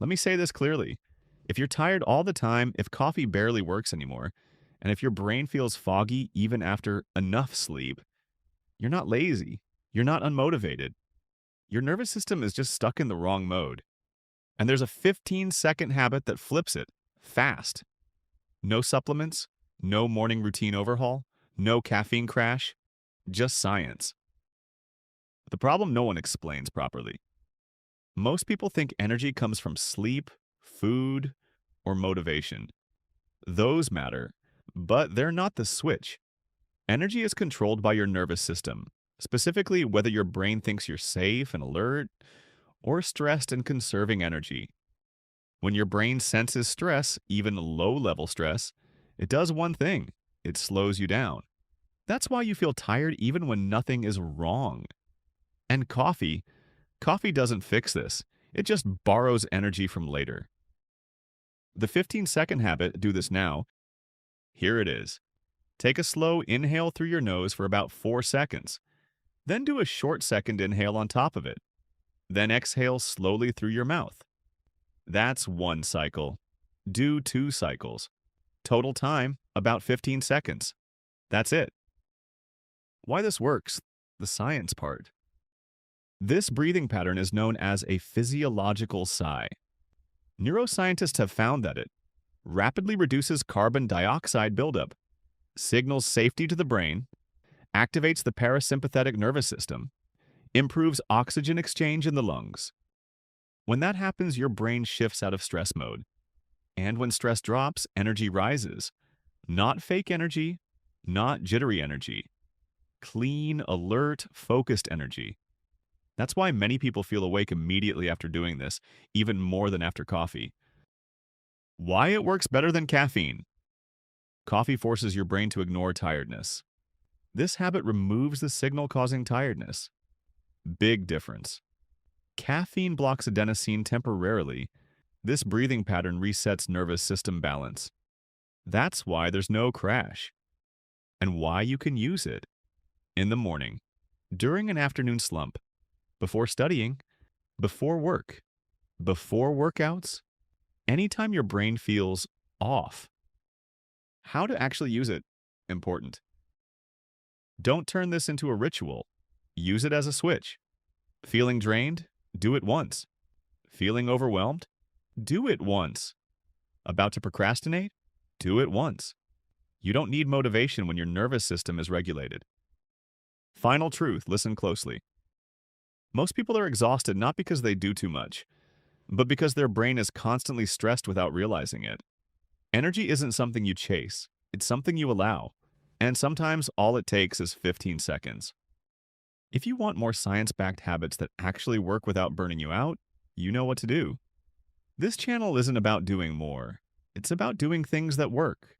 Let me say this clearly. If you're tired all the time, if coffee barely works anymore, and if your brain feels foggy even after enough sleep, you're not lazy. You're not unmotivated. Your nervous system is just stuck in the wrong mode. And there's a 15-second habit that flips it fast. No supplements, no morning routine overhaul, no caffeine crash, just science. The problem no one explains properly. Most people think energy comes from sleep, food, or motivation. Those matter, but they're not the switch. Energy is controlled by your nervous system, specifically whether your brain thinks you're safe and alert or stressed and conserving energy. When your brain senses stress, even low-level stress, it does one thing. It slows you down. That's why you feel tired even when nothing is wrong. And coffee doesn't fix this. It just borrows energy from later. The 15-second habit, do this now. Here it is. Take a slow inhale through your nose for about 4 seconds. Then do a short second inhale on top of it. Then exhale slowly through your mouth. That's one cycle. Do 2 cycles. Total time, about 15 seconds. That's it. Why this works, the science part. This breathing pattern is known as a physiological sigh. Neuroscientists have found that it rapidly reduces carbon dioxide buildup, signals safety to the brain, activates the parasympathetic nervous system, improves oxygen exchange in the lungs. When that happens, your brain shifts out of stress mode. And when stress drops, energy rises. Not fake energy, not jittery energy. Clean, alert, focused energy. That's why many people feel awake immediately after doing this, even more than after coffee. Why it works better than caffeine. Coffee forces your brain to ignore tiredness. This habit removes the signal causing tiredness. Big difference. Caffeine blocks adenosine temporarily. This breathing pattern resets nervous system balance. That's why there's no crash. And why you can use it. In the morning, during an afternoon slump, before studying, before work, before workouts, anytime your brain feels off. How to actually use it? Important. Don't turn this into a ritual. Use it as a switch. Feeling drained? Do it once. Feeling overwhelmed? Do it once. About to procrastinate? Do it once. You don't need motivation when your nervous system is regulated. Final truth, listen closely. Most people are exhausted not because they do too much, but because their brain is constantly stressed without realizing it. Energy isn't something you chase, it's something you allow, and sometimes all it takes is 15 seconds. If you want more science-backed habits that actually work without burning you out, you know what to do. This channel isn't about doing more, it's about doing things that work.